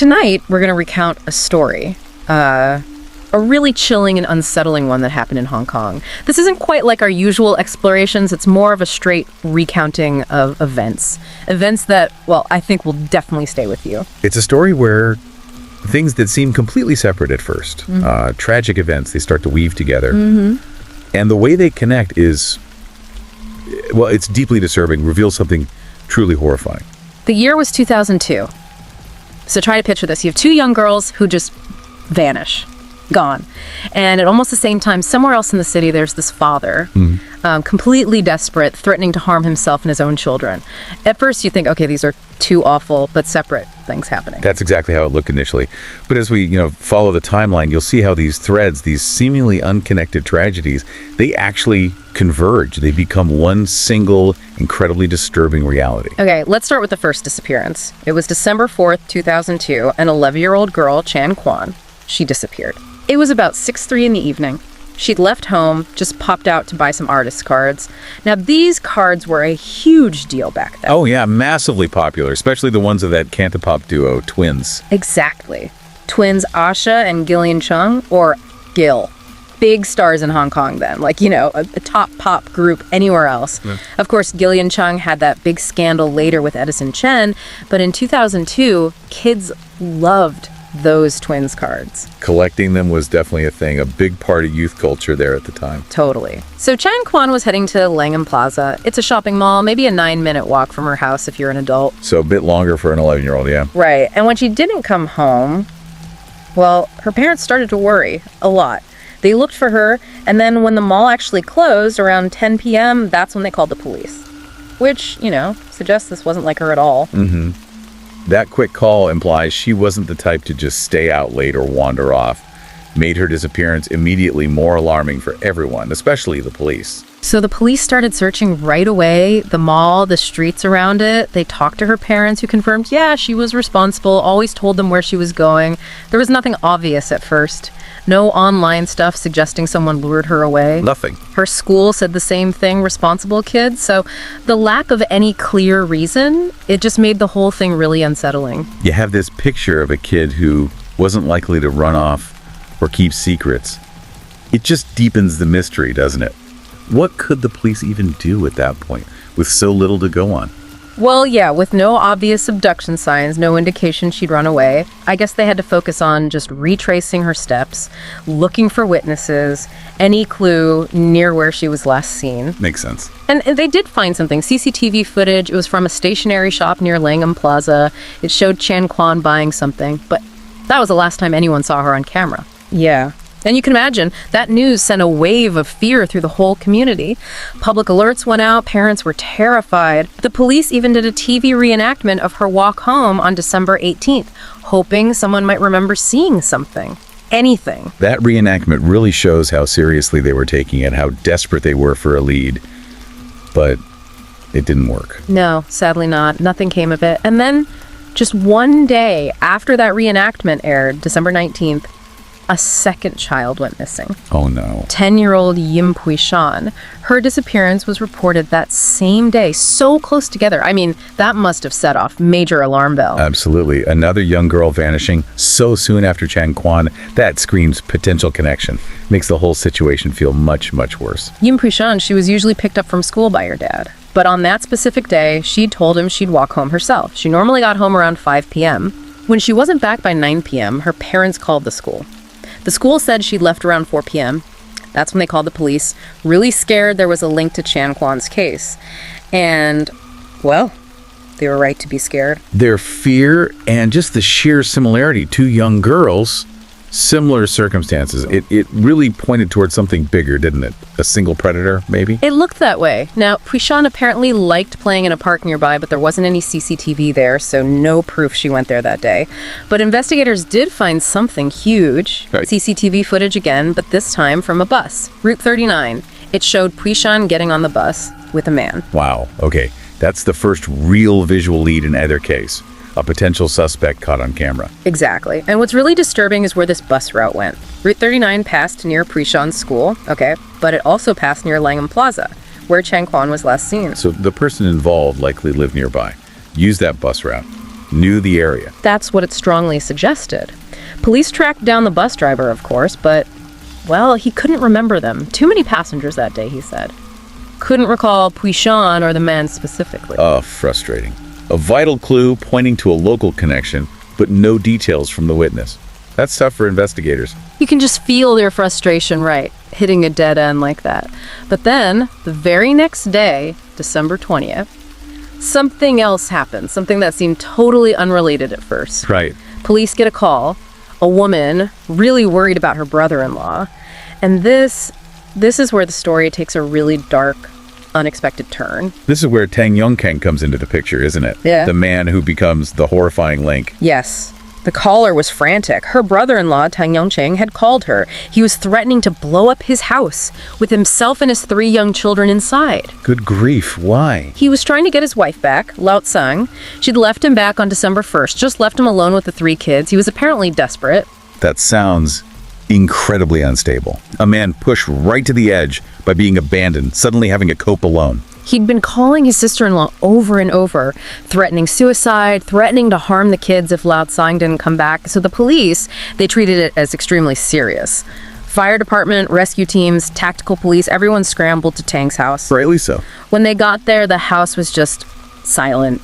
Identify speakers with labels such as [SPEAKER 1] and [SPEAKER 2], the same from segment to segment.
[SPEAKER 1] tonight, we're going to recount a story. A really chilling and unsettling one that happened in Hong Kong. This isn't quite like our usual explorations. It's more of a straight recounting of events. Events that, well, I think will definitely stay with you.
[SPEAKER 2] It's a story where things that seem completely separate at first, tragic events, they start to weave together. And the way they connect is, well, it's deeply disturbing, reveals something truly horrifying.
[SPEAKER 1] The year was 2002. So try to picture this. You have two young girls who just vanish. Gone. And at almost the same time, somewhere else in the city, there's this father, completely desperate, threatening to harm himself and his own children. At first, you think, okay, these are two awful but separate things happening.
[SPEAKER 2] That's exactly how it looked initially. But as we, follow the timeline, you'll see how these threads, these seemingly unconnected tragedies, they actually converge. They become one single, incredibly disturbing reality.
[SPEAKER 1] Okay, let's start with the first disappearance. It was December 4th, 2002, an 11-year-old girl, Chan Kwan, she disappeared. It was about 6:03 in the evening. She'd left home, just popped out to buy some artist cards. Now, these cards were a huge deal back then.
[SPEAKER 2] Oh, yeah, massively popular, especially the ones of that cantopop duo, Twins.
[SPEAKER 1] Exactly. Twins Asha and Gillian Chung, or Gil. Big stars in Hong Kong then, a top pop group anywhere else. Yeah. Of course, Gillian Chung had that big scandal later with Edison Chen, but in 2002, kids loved those Twins cards.
[SPEAKER 2] Collecting them was definitely a thing, a big part of youth culture there at the time.
[SPEAKER 1] Totally. So Chan Kwan was heading to Langham Plaza. It's a shopping mall, maybe a 9-minute walk from her house if you're an adult.
[SPEAKER 2] So a bit longer for an 11-year-old, yeah.
[SPEAKER 1] Right. And when she didn't come home, well, her parents started to worry a lot. They looked for her, and then when the mall actually closed around 10 p.m., that's when they called the police. Which, suggests this wasn't like her at all.
[SPEAKER 2] That quick call implies she wasn't the type to just stay out late or wander off. Made her disappearance immediately more alarming for everyone, especially the police.
[SPEAKER 1] So the police started searching right away, the mall, the streets around it. They talked to her parents who confirmed, yeah, she was responsible, always told them where she was going. There was nothing obvious at first. No online stuff suggesting someone lured her away.
[SPEAKER 2] Nothing.
[SPEAKER 1] Her school said the same thing, responsible kids. So the lack of any clear reason, it just made the whole thing really unsettling.
[SPEAKER 2] You have this picture of a kid who wasn't likely to run off or keep secrets. It just deepens the mystery, doesn't it? What could the police even do at that point with so little to go on?
[SPEAKER 1] Well, yeah, with no obvious abduction signs, no indication she'd run away, I guess they had to focus on just retracing her steps, looking for witnesses, any clue near where she was last seen.
[SPEAKER 2] Makes sense.
[SPEAKER 1] And they did find something. CCTV footage. It was from a stationery shop near Langham Plaza. It showed Chan Kwan buying something, but that was the last time anyone saw her on camera. Yeah. And you can imagine, that news sent a wave of fear through the whole community. Public alerts went out, parents were terrified. The police even did a TV reenactment of her walk home on December 18th, hoping someone might remember seeing something. Anything.
[SPEAKER 2] That reenactment really shows how seriously they were taking it, how desperate they were for a lead. But it didn't work.
[SPEAKER 1] No, sadly not. Nothing came of it. And then, just one day after that reenactment aired, December 19th, a second child went missing.
[SPEAKER 2] Oh no.
[SPEAKER 1] 10-year-old Yim Pui Shan. Her disappearance was reported that same day, so close together. I mean, that must have set off major alarm bell.
[SPEAKER 2] Absolutely. Another young girl vanishing so soon after Chan Kwan, that screams potential connection. Makes the whole situation feel much, much worse.
[SPEAKER 1] Yim Pui Shan, she was usually picked up from school by her dad. But on that specific day, she told him she'd walk home herself. She normally got home around 5 p.m. When she wasn't back by 9 p.m., her parents called the school. The school said she'd left around 4 p.m. That's when they called the police, really scared there was a link to Chan Kwan's case. And, well, they were right to be scared.
[SPEAKER 2] Their fear and just the sheer similarity, two young girls, similar circumstances. It really pointed towards something bigger, didn't it? A single predator, maybe?
[SPEAKER 1] It looked that way. Now, Pui Shan apparently liked playing in a park nearby, but there wasn't any CCTV there, so no proof she went there that day. But investigators did find something huge.
[SPEAKER 2] Right.
[SPEAKER 1] CCTV footage again, but this time from a bus. Route 39. It showed Pui Shan getting on the bus with a man.
[SPEAKER 2] Wow. Okay. That's the first real visual lead in either case. A potential suspect caught on camera.
[SPEAKER 1] Exactly. And what's really disturbing is where this bus route went. Route 39 passed near Pui Shan's school, okay, but it also passed near Langham Plaza, where Chan Kwan was last seen.
[SPEAKER 2] So the person involved likely lived nearby, used that bus route. knew the area.
[SPEAKER 1] That's what it strongly suggested. Police tracked down the bus driver, of course, but, well, he couldn't remember them. Too many passengers that day, he said. Couldn't recall Puishan or the man specifically.
[SPEAKER 2] Frustrating. A vital clue pointing to a local connection, but no details from the witness. That's tough for investigators.
[SPEAKER 1] You can just feel their frustration, right, hitting a dead end like that. But then, the very next day, December 20th, something else happened, something that seemed totally unrelated at first.
[SPEAKER 2] Right.
[SPEAKER 1] Police get a call, a woman really worried about her brother-in-law, and this is where the story takes a really dark, unexpected turn.
[SPEAKER 2] This is where Tang Yongkang comes into the picture, isn't it?
[SPEAKER 1] Yeah.
[SPEAKER 2] The man who becomes the horrifying link.
[SPEAKER 1] Yes. The caller was frantic. Her brother-in-law, Tang Yongcheng, had called her. He was threatening to blow up his house with himself and his 3 young children inside.
[SPEAKER 2] Good grief, why?
[SPEAKER 1] He was trying to get his wife back, Lao Tsang. She'd left him back on December 1st, just left him alone with the 3 kids. He was apparently desperate.
[SPEAKER 2] That sounds incredibly unstable. A man pushed right to the edge by being abandoned, suddenly having to cope alone.
[SPEAKER 1] He'd been calling his sister-in-law over and over, threatening suicide, threatening to harm the kids if Lao Tsang didn't come back. So the police, they treated it as extremely serious. Fire department, rescue teams, tactical police, everyone scrambled to Tang's house.
[SPEAKER 2] Rightly so.
[SPEAKER 1] When they got there, the house was just silent,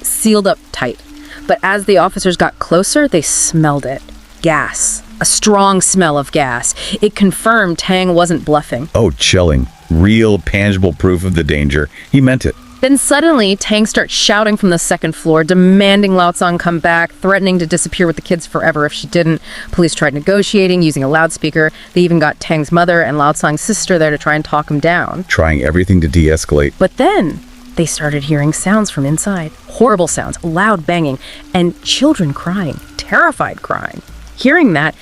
[SPEAKER 1] sealed up tight. But as the officers got closer, they smelled it. Gas. A strong smell of gas. It confirmed Tang wasn't bluffing.
[SPEAKER 2] Oh, chilling. Real, tangible proof of the danger. He meant it.
[SPEAKER 1] Then suddenly, Tang starts shouting from the 2nd floor, demanding Lao Tsang come back, threatening to disappear with the kids forever if she didn't. Police tried negotiating, using a loudspeaker. They even got Tang's mother and Lao Tsang's sister there to try and talk him down.
[SPEAKER 2] Trying everything to de-escalate.
[SPEAKER 1] But then, they started hearing sounds from inside. Horrible sounds, loud banging, and children crying, terrified crying. Hearing that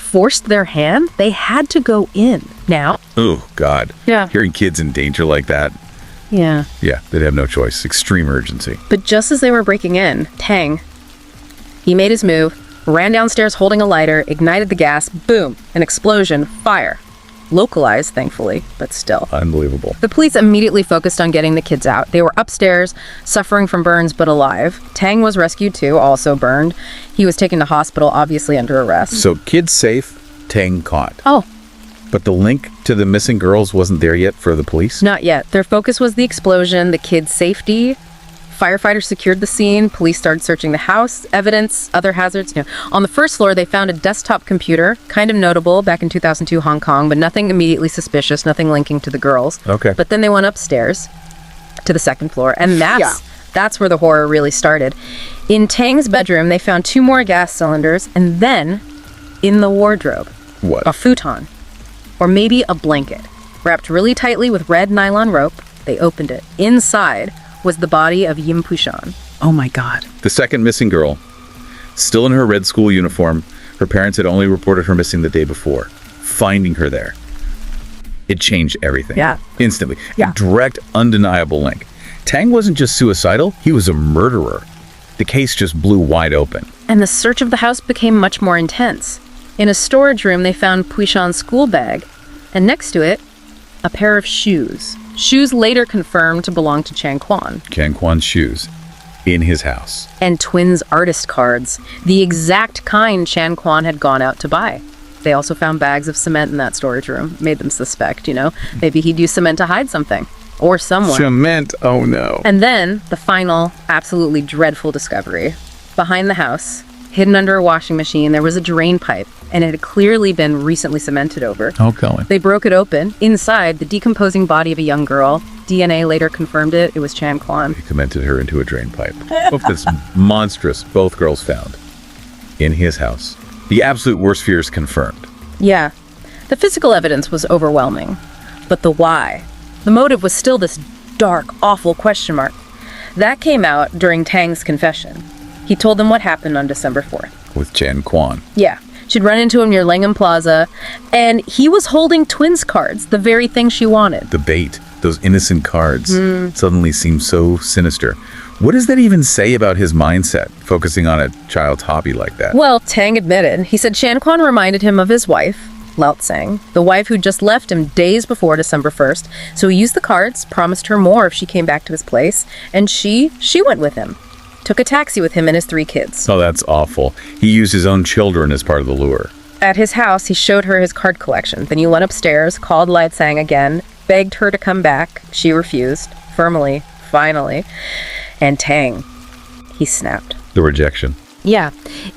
[SPEAKER 1] forced their hand. They had to go in. Now.
[SPEAKER 2] Oh, God.
[SPEAKER 1] Yeah.
[SPEAKER 2] Hearing kids in danger like that.
[SPEAKER 1] Yeah.
[SPEAKER 2] Yeah, they'd have no choice. Extreme urgency.
[SPEAKER 1] But just as they were breaking in, Tang, he made his move, ran downstairs holding a lighter, ignited the gas, boom, an explosion, fire. Localized, thankfully, but still.
[SPEAKER 2] Unbelievable.
[SPEAKER 1] The police immediately focused on getting the kids out. They were upstairs, suffering from burns, but alive. Tang was rescued too, also burned. He was taken to hospital, obviously under arrest.
[SPEAKER 2] So, kids safe, Tang caught.
[SPEAKER 1] Oh.
[SPEAKER 2] But the link to the missing girls wasn't there yet for the police?
[SPEAKER 1] Not yet. Their focus was the explosion, the kids' safety. Firefighters secured the scene. Police started searching the house, evidence, other hazards. On the 1st floor, they found a desktop computer, kind of notable back in 2002 Hong Kong, but nothing immediately suspicious, nothing linking to the girls.
[SPEAKER 2] Okay.
[SPEAKER 1] But then they went upstairs to the 2nd floor, and that's where the horror really started. In Tang's bedroom, they found 2 more gas cylinders, and then in the wardrobe,
[SPEAKER 2] What?
[SPEAKER 1] a futon, or maybe a blanket, wrapped really tightly with red nylon rope. They opened it. Inside was the body of Yim Pushan. Oh my God.
[SPEAKER 2] The second missing girl, still in her red school uniform. Her parents had only reported her missing the day before. Finding her there, it changed everything.
[SPEAKER 1] Yeah.
[SPEAKER 2] Instantly.
[SPEAKER 1] Yeah.
[SPEAKER 2] A direct, undeniable link. Tang wasn't just suicidal, he was a murderer. The case just blew wide open.
[SPEAKER 1] And the search of the house became much more intense. In a storage room, they found Puishan's school bag, and next to it, a pair of shoes. Shoes later confirmed to belong to Chan Quan.
[SPEAKER 2] Chan Quan's shoes in his house.
[SPEAKER 1] And twins' artist cards, the exact kind Chan Quan had gone out to buy. They also found bags of cement in that storage room. Made them suspect, maybe he'd use cement to hide something. Or someone.
[SPEAKER 2] Cement, oh no.
[SPEAKER 1] And then, the final, absolutely dreadful discovery. Behind the house, hidden under a washing machine, there was a drain pipe, and it had clearly been recently cemented over.
[SPEAKER 2] Oh, Colin.
[SPEAKER 1] They broke it open. Inside, the decomposing body of a young girl. DNA later confirmed it. It was Chan Quan.
[SPEAKER 2] He cemented her into a drain pipe. Of this monstrous, both girls found in his house. The absolute worst fears confirmed.
[SPEAKER 1] Yeah. The physical evidence was overwhelming. But the why? The motive was still this dark, awful question mark. That came out during Tang's confession. He told them what happened on December 4th.
[SPEAKER 2] With Chan Quan.
[SPEAKER 1] Yeah. She'd run into him near Langham Plaza, and he was holding twins cards, the very thing she wanted.
[SPEAKER 2] The bait, those innocent cards, suddenly seem so sinister. What does that even say about his mindset, focusing on a child's hobby like that?
[SPEAKER 1] Well, Tang admitted. He said Chan Quan reminded him of his wife, Lao Tsang, the wife who'd just left him days before December 1st. So he used the cards, promised her more if she came back to his place, and she went with him. took a taxi with him and his 3 kids.
[SPEAKER 2] Oh, that's awful. He used his own children as part of the lure.
[SPEAKER 1] At his house, he showed her his card collection. Then he went upstairs, called Lai Tsang again, begged her to come back. She refused, firmly, finally. And Tang, he snapped.
[SPEAKER 2] The rejection.
[SPEAKER 1] Yeah.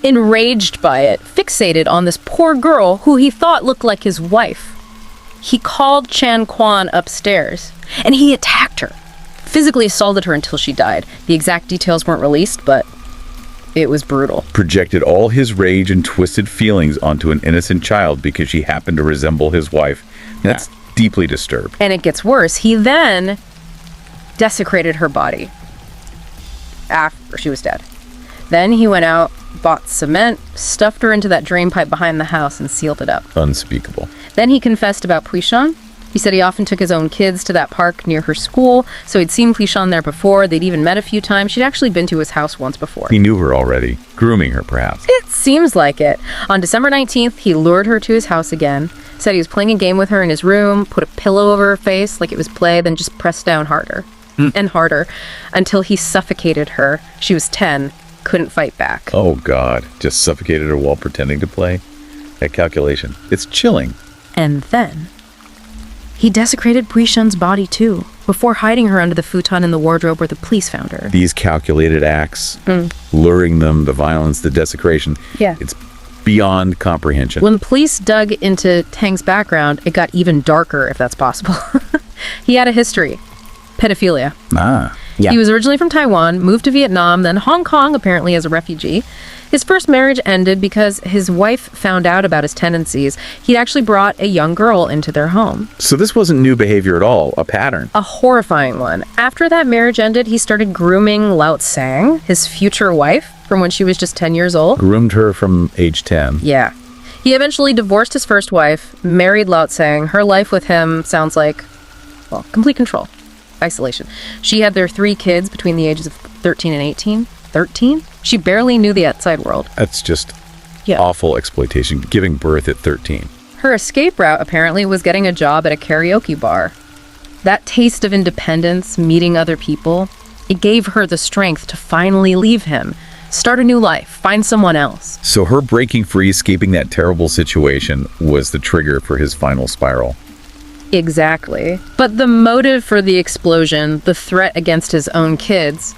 [SPEAKER 1] Enraged by it, fixated on this poor girl who he thought looked like his wife. He called Chan Kwan upstairs, and he attacked her. Physically assaulted her until she died. The exact details weren't released, but it was brutal.
[SPEAKER 2] Projected all his rage and twisted feelings onto an innocent child because she happened to resemble his wife. That's deeply disturbed.
[SPEAKER 1] And it gets worse. He then desecrated her body after she was dead. Then he went out, bought cement, stuffed her into that drain pipe behind the house, and sealed it up.
[SPEAKER 2] Unspeakable.
[SPEAKER 1] Then he confessed about Puishan. He said he often took his own kids to that park near her school, so he'd seen Puishan there before. They'd even met a few times. She'd actually been to his house once before.
[SPEAKER 2] He knew her already, grooming her perhaps.
[SPEAKER 1] It seems like it. On December 19th, he lured her to his house again, said he was playing a game with her in his room, put a pillow over her face like it was play, then just pressed down harder and harder until he suffocated her. She was 10, couldn't fight back.
[SPEAKER 2] Oh, God. Just suffocated her while pretending to play? That calculation. It's chilling.
[SPEAKER 1] And then he desecrated Puishan's body too, before hiding her under the futon in the wardrobe where the police found her.
[SPEAKER 2] These calculated acts, luring them, the violence, the desecration.
[SPEAKER 1] Yeah.
[SPEAKER 2] It's beyond comprehension.
[SPEAKER 1] When the police dug into Tang's background, it got even darker, if that's possible. He had a history. Pedophilia.
[SPEAKER 2] Yeah.
[SPEAKER 1] He was originally from Taiwan, moved to Vietnam, then Hong Kong, apparently as a refugee. His first marriage ended because his wife found out about his tendencies. He'd actually brought a young girl into their home.
[SPEAKER 2] So this wasn't new behavior at all, a pattern.
[SPEAKER 1] A horrifying one. After that marriage ended, he started grooming Lao Tsang, his future wife, from when she was just 10 years old.
[SPEAKER 2] Groomed her from age 10.
[SPEAKER 1] Yeah. He eventually divorced his first wife, married Lao Tsang. Her life with him sounds like, well, complete control. Isolation. She had their 3 kids between the ages of 13 and 18. 13? She barely knew the outside world.
[SPEAKER 2] That's just awful exploitation, giving birth at 13.
[SPEAKER 1] Her escape route, apparently, was getting a job at a karaoke bar. That taste of independence, meeting other people, it gave her the strength to finally leave him, start a new life, find someone else.
[SPEAKER 2] So her breaking free, escaping that terrible situation, was the trigger for his final spiral.
[SPEAKER 1] Exactly. But the motive for the explosion, the threat against his own kids,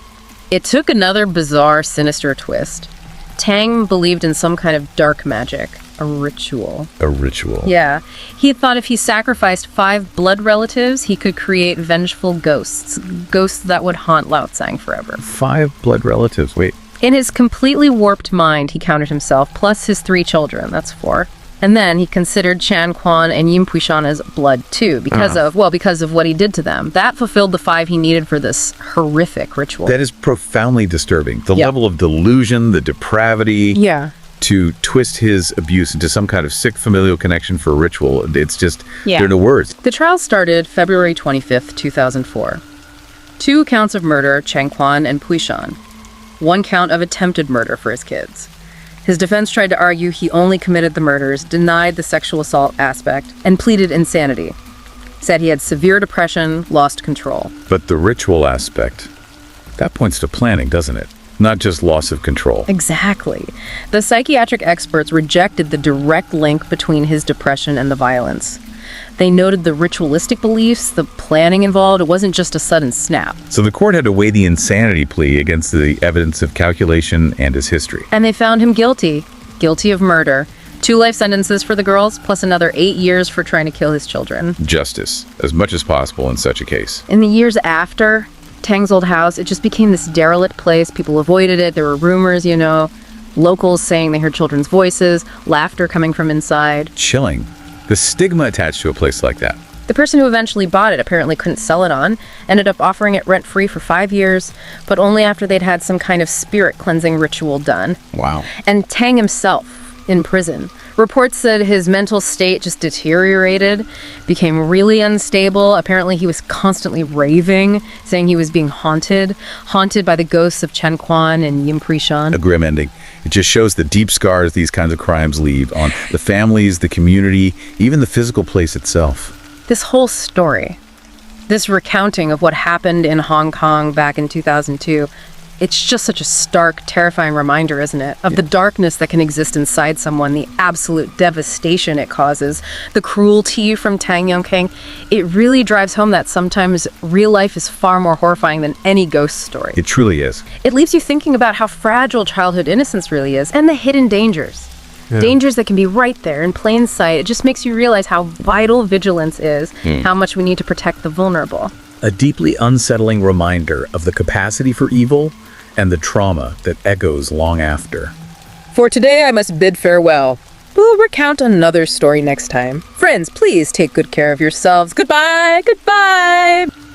[SPEAKER 1] it took another bizarre, sinister twist. Tang believed in some kind of dark magic, a ritual.
[SPEAKER 2] A ritual.
[SPEAKER 1] Yeah. He thought if he sacrificed 5 blood relatives, he could create vengeful ghosts. Ghosts that would haunt Lao Tsang forever.
[SPEAKER 2] 5 blood relatives. Wait.
[SPEAKER 1] In his completely warped mind, he counted himself, plus his 3 children. That's 4. And then he considered Chan Kwan and Yim Puishan as blood too, because of what he did to them. That fulfilled the 5 he needed for this horrific ritual.
[SPEAKER 2] That is profoundly disturbing. The level of delusion, the depravity.
[SPEAKER 1] Yeah.
[SPEAKER 2] To twist his abuse into some kind of sick familial connection for a ritual. It's just, there are no words.
[SPEAKER 1] The trial started February 25th, 2004. 2 counts of murder, Chan Kwan and Puishan. 1 count of attempted murder for his kids. His defense tried to argue he only committed the murders, denied the sexual assault aspect, and pleaded insanity. Said he had severe depression, lost control.
[SPEAKER 2] But the ritual aspect, that points to planning, doesn't it? Not just loss of control.
[SPEAKER 1] Exactly. The psychiatric experts rejected the direct link between his depression and the violence. They noted the ritualistic beliefs, the planning involved. It wasn't just a sudden snap.
[SPEAKER 2] So the court had to weigh the insanity plea against the evidence of calculation and his history.
[SPEAKER 1] And they found him guilty. Guilty of murder. 2 life sentences for the girls, plus another 8 years for trying to kill his children.
[SPEAKER 2] Justice, as much as possible in such a case.
[SPEAKER 1] In the years after Tang's old house, it just became this derelict place. People avoided it. There were rumors, locals saying they heard children's voices, laughter coming from inside.
[SPEAKER 2] Chilling. The stigma attached to a place like that.
[SPEAKER 1] The person who eventually bought it apparently couldn't sell it on, ended up offering it rent-free for 5 years, but only after they'd had some kind of spirit cleansing ritual done.
[SPEAKER 2] Wow.
[SPEAKER 1] And Tang himself, in prison, reports said his mental state just deteriorated, became really unstable. Apparently he was constantly raving, saying he was being haunted by the ghosts of Chen Kwan and Yim Puishan.
[SPEAKER 2] A grim ending. It just shows the deep scars these kinds of crimes leave on the families, the community, even the physical place itself.
[SPEAKER 1] This whole story, this recounting of what happened in Hong Kong back in 2002, It's just such a stark, terrifying reminder, isn't it? Of the darkness that can exist inside someone, the absolute devastation it causes, the cruelty from Tang Yongkang. It really drives home that sometimes real life is far more horrifying than any ghost story.
[SPEAKER 2] It truly is.
[SPEAKER 1] It leaves you thinking about how fragile childhood innocence really is, and the hidden dangers.
[SPEAKER 2] Yeah.
[SPEAKER 1] Dangers that can be right there in plain sight. It just makes you realize how vital vigilance is, how much we need to protect the vulnerable.
[SPEAKER 3] A deeply unsettling reminder of the capacity for evil and the trauma that echoes long after.
[SPEAKER 1] For today, I must bid farewell. We'll recount another story next time. Friends, please take good care of yourselves. Goodbye! Goodbye!